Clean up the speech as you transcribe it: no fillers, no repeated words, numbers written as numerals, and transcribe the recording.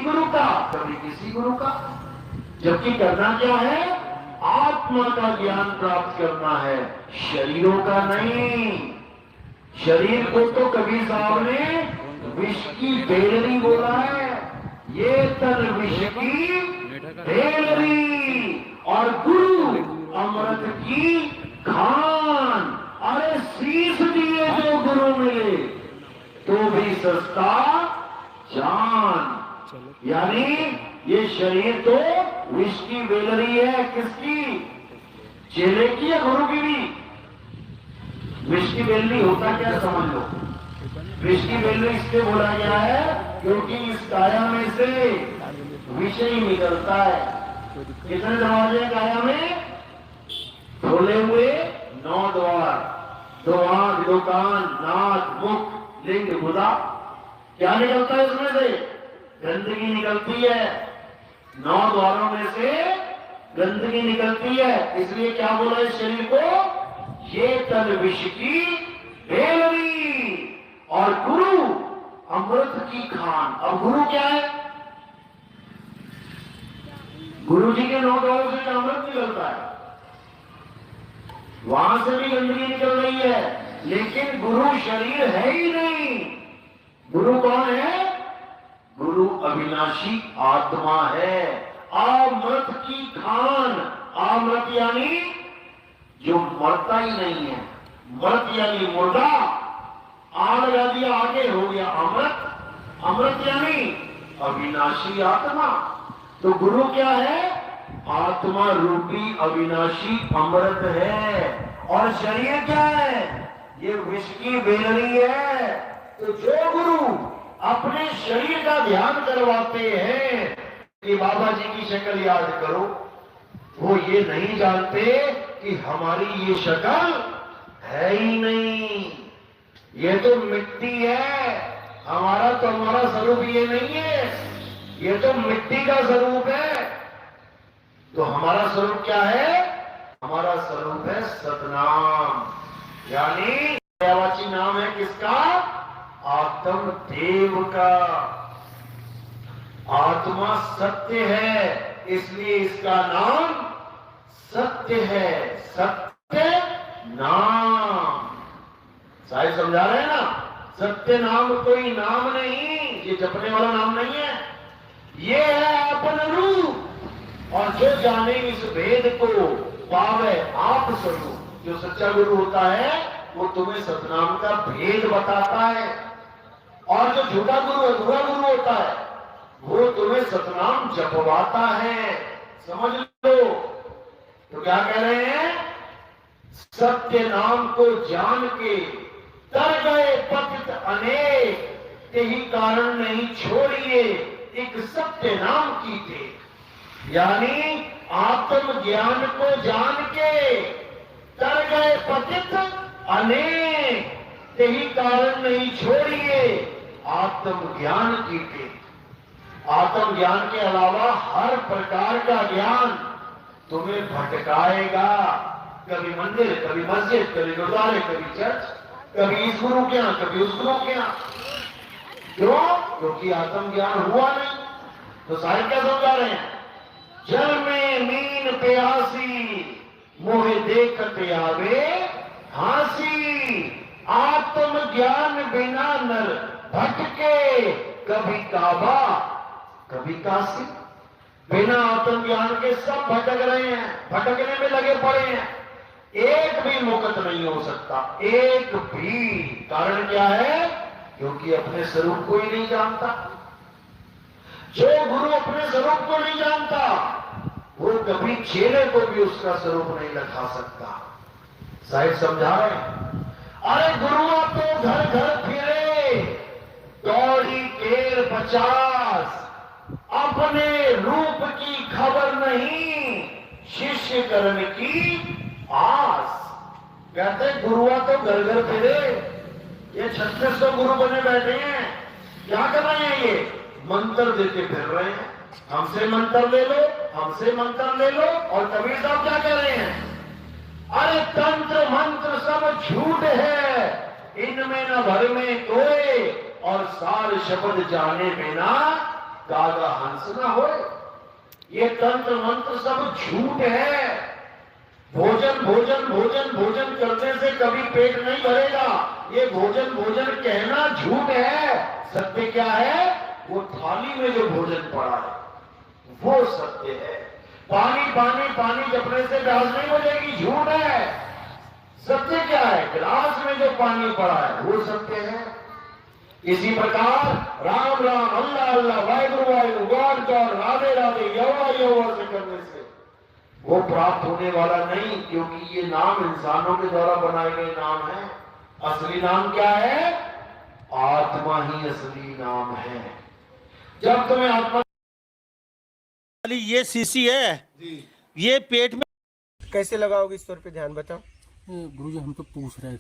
गुरु का, कभी किसी गुरु का। जबकि करना क्या है? आत्मा का ज्ञान प्राप्त करना है, शरीरों का नहीं। शरीर को तो कबीर साहब ने विष की बेलरी बोला है, ये तन विष की बेलरी और गुरु अमृत की खान। अरे शीश दिए जो गुरु मिले तो भी सस्ता जान। यानी ये शरीर तो विष की बेलरी है। किसकी? चेले की या गुरु की भी? विष की बेलरी होता क्या समझ लो। विष की बेलरी इसलिए बोला गया है क्योंकि इस काया में से विष ही निकलता है। कितने दरवाजे हैं काया में? खोले हुए 9 द्वार, 2 आंख, 2 कान, नाक, मुख, लिंग, गुदा। क्या निकलता है इसमें से? गंदगी निकलती है। 9 द्वारों में से गंदगी निकलती है। इसलिए क्या बोला इस शरीर को? ये तन विष की बेलरी और गुरु अमृत की खान। अब गुरु क्या है? गुरु जी के 9 द्वारों से अमृत निकलता है, वहां से भी गंदगी निकल रही है, लेकिन गुरु शरीर है ही नहीं। गुरु कौन है? गुरु अविनाशी आत्मा है, अमृत की खान। अमृत यानी जो मरता ही नहीं है, मृत यानी मुर्दा। आ लगा दिया, आगे हो गया अमृत। अमृत यानी अविनाशी आत्मा। तो गुरु क्या है? आत्मा रूपी अविनाशी अमृत है। और शरीर क्या है? ये विष की बेलरी है। तो जो गुरु अपने शरीर का ध्यान करवाते हैं कि बाबा जी की शक्ल याद करो, वो ये नहीं जानते कि हमारी ये शक्ल है ही नहीं, ये तो मिट्टी है। हमारा स्वरूप ये नहीं है, ये तो मिट्टी का स्वरूप है। तो हमारा स्वरूप क्या है? हमारा स्वरूप है सतनाम, यानी पर्यायवाची नाम है किसका? आत्म देव का। आत्मा सत्य है, इसलिए इसका नाम सत्य है। सत्य नाम साहिब समझा रहे हैं ना? सत्य नाम कोई नाम नहीं, ये जपने वाला नाम नहीं है, ये है अपन रूप। और जो जाने इस भेद को पावे आप स्वरूप। जो सच्चा गुरु होता है वो तुम्हें सतनाम का भेद बताता है, और जो झूठा गुरु अधूरा गुरु होता है वो तुम्हें सतनाम जपवाता है। समझ लो। तो क्या कह रहे हैं? सत्य नाम को जान के तर गए पतित अनेक, यही कारण नहीं छोड़िए एक सत्य नाम की थे। यानी आत्म ज्ञान को जान के तर गए पतित अनेक, यही कारण नहीं छोड़िए आत्म ज्ञान की थे। आत्म ज्ञान के अलावा हर प्रकार का ज्ञान तुम्हें भटकाएगा। कभी मंदिर, कभी मस्जिद, कभी गुरुद्वारे, कभी चर्च, कभी इस गुरु के यहां, कभी उस गुरु के यहां। क्यों? क्योंकि आत्म ज्ञान हुआ नहीं। तो साहिब क्या समझा रहे हैं? जल में मीन प्यासी, मोहे देखते आवे हासी। आत्म ज्ञान बिना नर भटके, कभी काबा कभी काशी। बिना आत्म ज्ञान के सब भटक रहे हैं, भटकने में लगे पड़े हैं। एक भी मुक्त नहीं हो सकता, एक भी। कारण क्या है? क्योंकि अपने स्वरूप को ही नहीं जानता। जो गुरु अपने स्वरूप को नहीं जानता वो कभी चेले को भी उसका स्वरूप नहीं दिखा सकता। साहिब समझा रहे हैं। अरे गुरुआ तो घर घर फिरे, दौड़ी केर 50, अपने रूप की खबर नहीं, शिष्य करण की आस। कहते गुरुआ तो घर घर फिरे, ये 3600 गुरु बने बैठे हैं, क्या कर रहे हैं? ये मंत्र देते फिर रहे हैं। हमसे मंत्र ले लो, हमसे मंत्र ले लो। और कबीर साहब क्या कह रहे हैं? अरे तंत्र मंत्र सब झूठ है, इनमें न भर में कोई, और सार शब्द जाने में ना दादा हंस ना होए। ये तंत्र मंत्र सब झूठ है। भोजन भोजन भोजन भोजन करने से कभी पेट नहीं भरेगा। ये भोजन भोजन कहना झूठ है। सत्य क्या है? वो थाली में जो भोजन पड़ा है वो सत्य है। पानी पानी पानी जपने से प्यास नहीं बुझेगी, झूठ है। सत्य क्या है? गिलास में जो पानी पड़ा है वो सत्य है। इसी प्रकार राम राम, अल्लाह अल्लाह, वाहिगुरु वाहिगुरु, गॉड गॉड, राधे राधे, यहोवा यहोवा से करने से वो प्राप्त होने वाला नहीं, क्योंकि ये नाम इंसानों के द्वारा बनाए गए नाम है। असली नाम क्या है? आत्मा ही असली नाम है। जब तुम्हें आत्मा, ये शीशी है जी। ये पेट में कैसे लगाओगे इस पर ध्यान बताओ। गुरुजी हम तो पूछ रहे थे